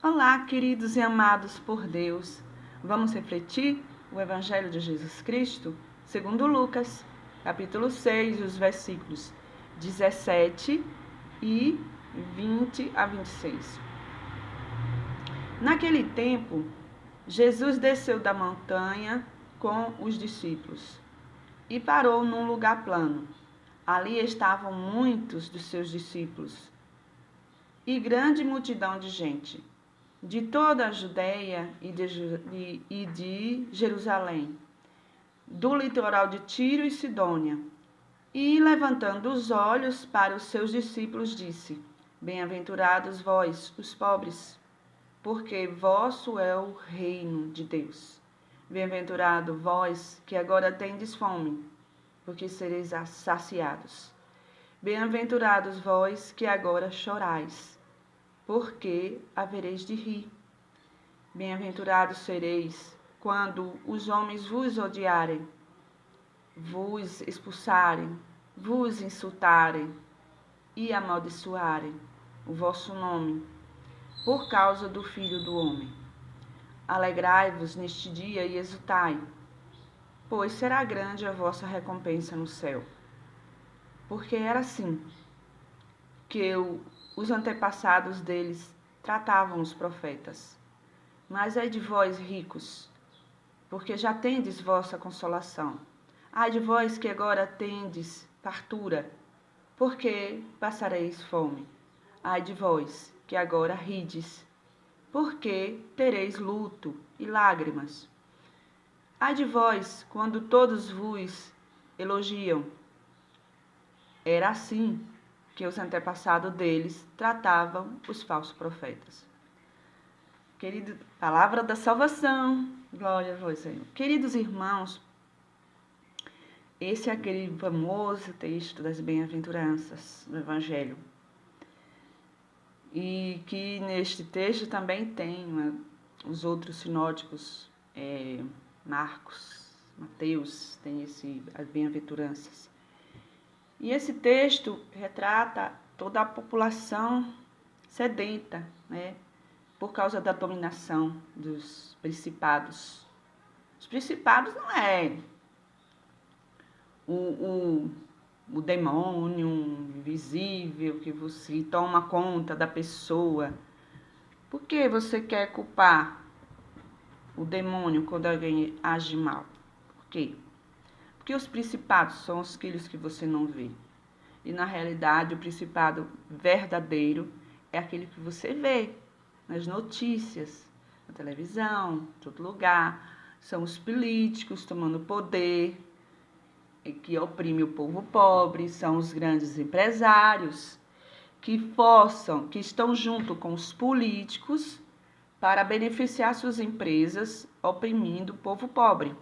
Olá, queridos e amados por Deus. Vamos refletir o Evangelho de Jesus Cristo, segundo Lucas, capítulo 6, os versículos 17 e 20 a 26. Naquele tempo, Jesus desceu da montanha com os discípulos e parou num lugar plano. Ali estavam muitos dos seus discípulos e grande multidão de gente, de toda a Judéia e de Jerusalém, do litoral de Tiro e Sidônia. E, levantando os olhos para os seus discípulos, disse: Bem-aventurados vós, os pobres, porque vosso é o reino de Deus. Bem-aventurado vós que agora tendes fome, porque sereis saciados. Bem-aventurados vós que agora chorais, porque havereis de rir. Bem-aventurados sereis quando os homens vos odiarem, vos expulsarem, vos insultarem e amaldiçoarem o vosso nome, por causa do Filho do Homem. Alegrai-vos neste dia e exultai, pois será grande a vossa recompensa no céu. Porque era assim que os antepassados deles tratavam os profetas. Mas ai de vós, ricos, porque já tendes vossa consolação. Ai de vós que agora tendes fartura, porque passareis fome. Ai de vós que agora rides, porque tereis luto e lágrimas. Ai de vós quando todos vos elogiam. Era assim que os antepassados deles tratavam os falsos profetas. Querido, palavra da salvação, glória a vós, Senhor. Queridos irmãos, esse é aquele famoso texto das bem-aventuranças do Evangelho. E que neste texto também tem os outros sinóticos, Marcos, Mateus, tem as bem-aventuranças. E esse texto retrata toda a população sedenta, né? Por causa da dominação dos principados. Os principados não é o demônio invisível que você toma conta da pessoa. Por que você quer culpar o demônio quando alguém age mal? Por quê? Porque os principados são os filhos que você não vê. E na realidade o principado verdadeiro é aquele que você vê nas notícias, na televisão, em todo lugar. São os políticos tomando poder, que oprime o povo pobre, são os grandes empresários que estão junto com os políticos para beneficiar suas empresas, oprimindo o povo pobre.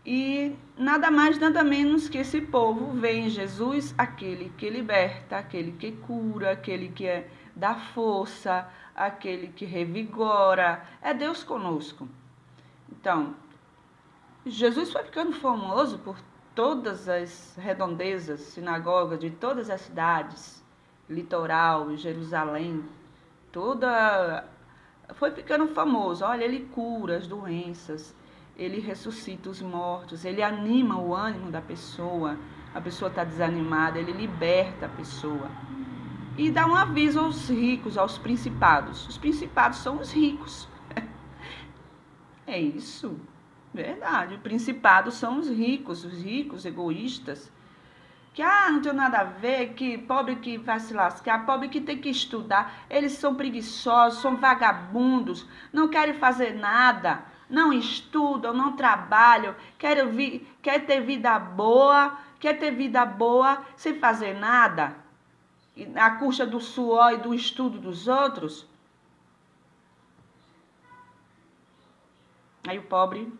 E nada mais, nada menos que esse povo vê em Jesus aquele que liberta, aquele que cura, aquele que dá força, aquele que revigora. É Deus conosco. Então, Jesus foi ficando famoso por todas as redondezas, sinagogas de todas as cidades, litoral, Jerusalém, foi ficando famoso. Olha, ele cura as doenças, ele ressuscita os mortos, ele anima o ânimo da pessoa. A pessoa está desanimada, ele liberta a pessoa. E dá um aviso aos ricos, aos principados. Os principados são os ricos. É isso. Verdade, os principados são os ricos egoístas, que não tem nada a ver, que pobre que vai se lascar, pobre que tem que estudar, eles são preguiçosos, são vagabundos, não querem fazer nada, não estudam, não trabalham, quer ter vida boa sem fazer nada, à custa do suor e do estudo dos outros. Aí o pobre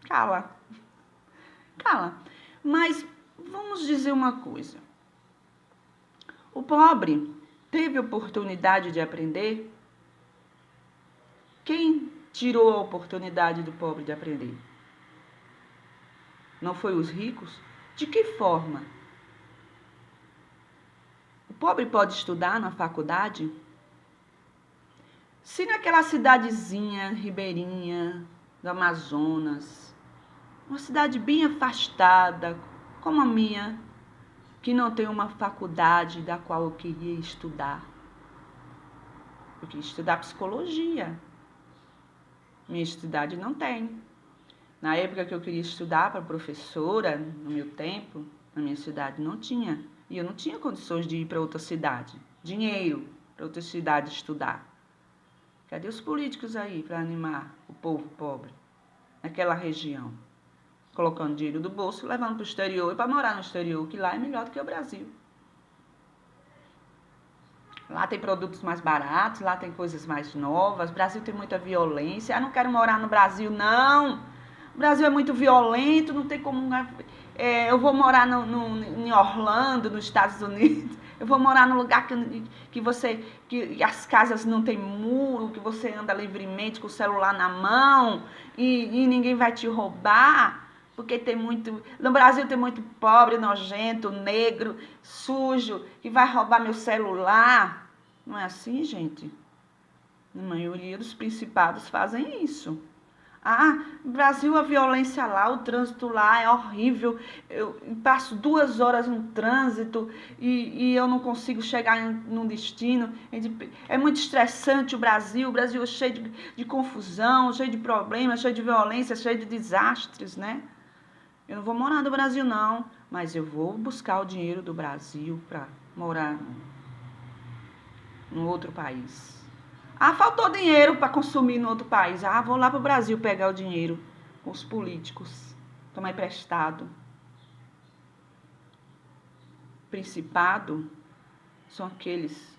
cala. Mas vamos dizer uma coisa. O pobre teve oportunidade de aprender? Quem tirou a oportunidade do pobre de aprender? Não foi os ricos? De que forma? O pobre pode estudar na faculdade? Se naquela cidadezinha ribeirinha do Amazonas, uma cidade bem afastada, como a minha, que não tem uma faculdade da qual eu queria estudar. Eu queria estudar psicologia. Minha cidade não tem. Na época que eu queria estudar para professora, no meu tempo, na minha cidade não tinha. E eu não tinha condições de ir para outra cidade. Dinheiro para outra cidade estudar. Cadê os políticos aí para animar o povo pobre naquela região? Colocando dinheiro do bolso, levando para o exterior e para morar no exterior, que lá é melhor do que o Brasil. Lá tem produtos mais baratos, lá tem coisas mais novas. O Brasil tem muita violência. Eu não quero morar no Brasil, não. O Brasil é muito violento, não tem como... eu vou morar em Orlando, nos Estados Unidos. Eu vou morar num lugar que as casas não tem muro, que você anda livremente com o celular na mão e ninguém vai te roubar. Porque no Brasil tem muito pobre, nojento, negro, sujo, que vai roubar meu celular. Não é assim, gente? A maioria dos principados fazem isso. No Brasil a violência lá, o trânsito lá é horrível. Eu passo 2 horas no trânsito e eu não consigo chegar num destino. É muito estressante o Brasil é cheio de confusão, cheio de problemas, cheio de violência, cheio de desastres, né? Eu não vou morar no Brasil, não, mas eu vou buscar o dinheiro do Brasil para morar em outro país. Faltou dinheiro para consumir no outro país. Vou lá para o Brasil pegar o dinheiro com os políticos, tomar emprestado. Principado são aqueles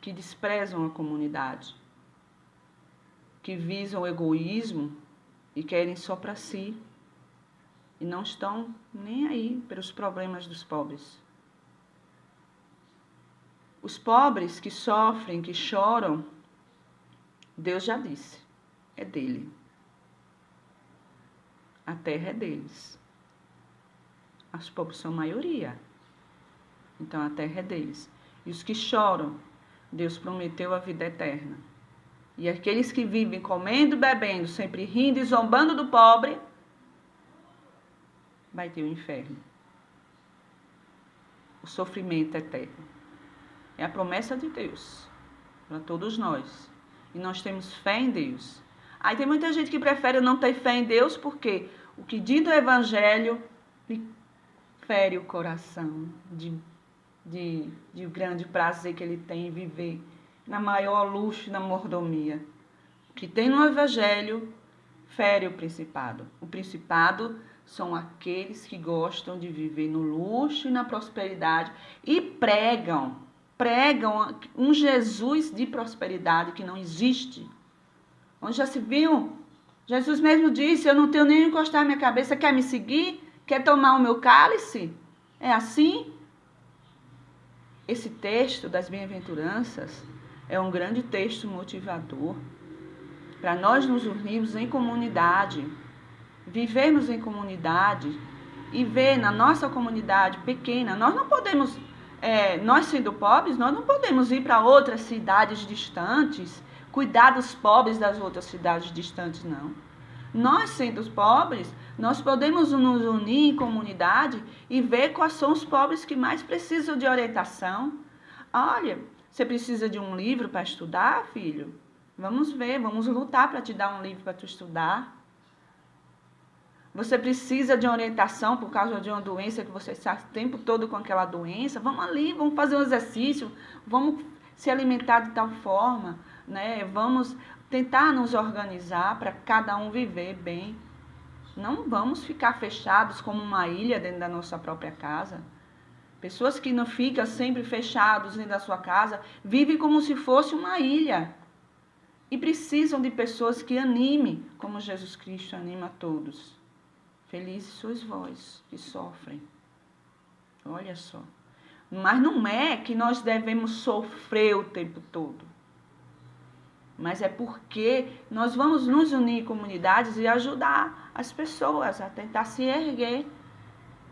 que desprezam a comunidade, que visam o egoísmo e querem só para si. E não estão nem aí pelos problemas dos pobres. Os pobres que sofrem, que choram, Deus já disse, é dele. A terra é deles. Os pobres são a maioria. Então a terra é deles. E os que choram, Deus prometeu a vida eterna. E aqueles que vivem comendo, bebendo, sempre rindo e zombando do pobre, vai ter o inferno. O sofrimento eterno. É a promessa de Deus para todos nós. E nós temos fé em Deus. Aí tem muita gente que prefere não ter fé em Deus porque o que diz do Evangelho lhe fere o coração de grande prazer que ele tem em viver na maior luxo e na mordomia. O que tem no Evangelho fere o principado. O principado são aqueles que gostam de viver no luxo e na prosperidade e pregam um Jesus de prosperidade que não existe. Onde já se viu? Jesus mesmo disse, eu não tenho nem encostar a minha cabeça, quer me seguir? Quer tomar o meu cálice? É assim? Esse texto das bem-aventuranças é um grande texto motivador para nós nos unirmos em comunidade, vivermos em comunidade e ver na nossa comunidade pequena. Nós não podemos, nós sendo pobres, nós não podemos ir para outras cidades distantes, cuidar dos pobres das outras cidades distantes, não. Nós sendo pobres, nós podemos nos unir em comunidade e ver quais são os pobres que mais precisam de orientação. Olha, você precisa de um livro para estudar, filho? Vamos ver, vamos lutar para te dar um livro para tu estudar. Você precisa de orientação por causa de uma doença que você está o tempo todo com aquela doença. Vamos ali, vamos fazer um exercício, vamos se alimentar de tal forma, né? Vamos tentar nos organizar para cada um viver bem. Não vamos ficar fechados como uma ilha dentro da nossa própria casa. Pessoas que não ficam sempre fechados dentro da sua casa, vivem como se fosse uma ilha. E precisam de pessoas que animem, como Jesus Cristo anima a todos. Felizes sois vós que sofrem. Olha só. Mas não é que nós devemos sofrer o tempo todo. Mas é porque nós vamos nos unir em comunidades e ajudar as pessoas a tentar se erguer.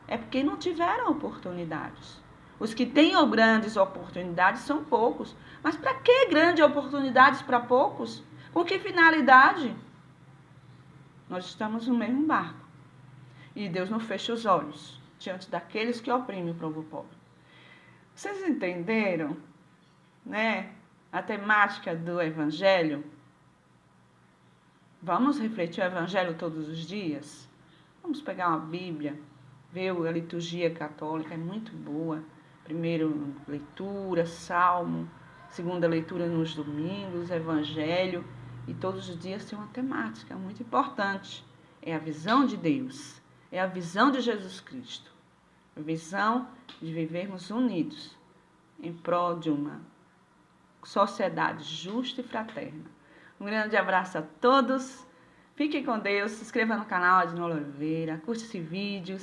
É porque não tiveram oportunidades. Os que têm grandes oportunidades são poucos. Mas para que grandes oportunidades para poucos? Com que finalidade? Nós estamos no mesmo barco. E Deus não fecha os olhos diante daqueles que oprimem o povo pobre. Vocês entenderam, né, a temática do Evangelho? Vamos refletir o Evangelho todos os dias? Vamos pegar uma Bíblia, ver a liturgia católica, é muito boa. Primeiro leitura, salmo, segunda leitura nos domingos, Evangelho. E todos os dias tem uma temática muito importante. É a visão de Deus, é a visão de Jesus Cristo. A visão de vivermos unidos em prol de uma sociedade justa e fraterna. Um grande abraço a todos. Fiquem com Deus. Se inscreva no canal Adnola Oliveira. Curte esse vídeo.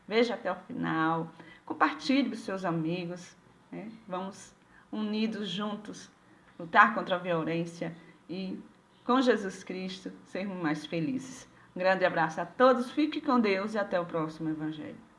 Veja até o final. Compartilhe com seus amigos. Né? Vamos unidos juntos lutar contra a violência e com Jesus Cristo sermos mais felizes. Um grande abraço a todos. Fiquem com Deus e até o próximo Evangelho.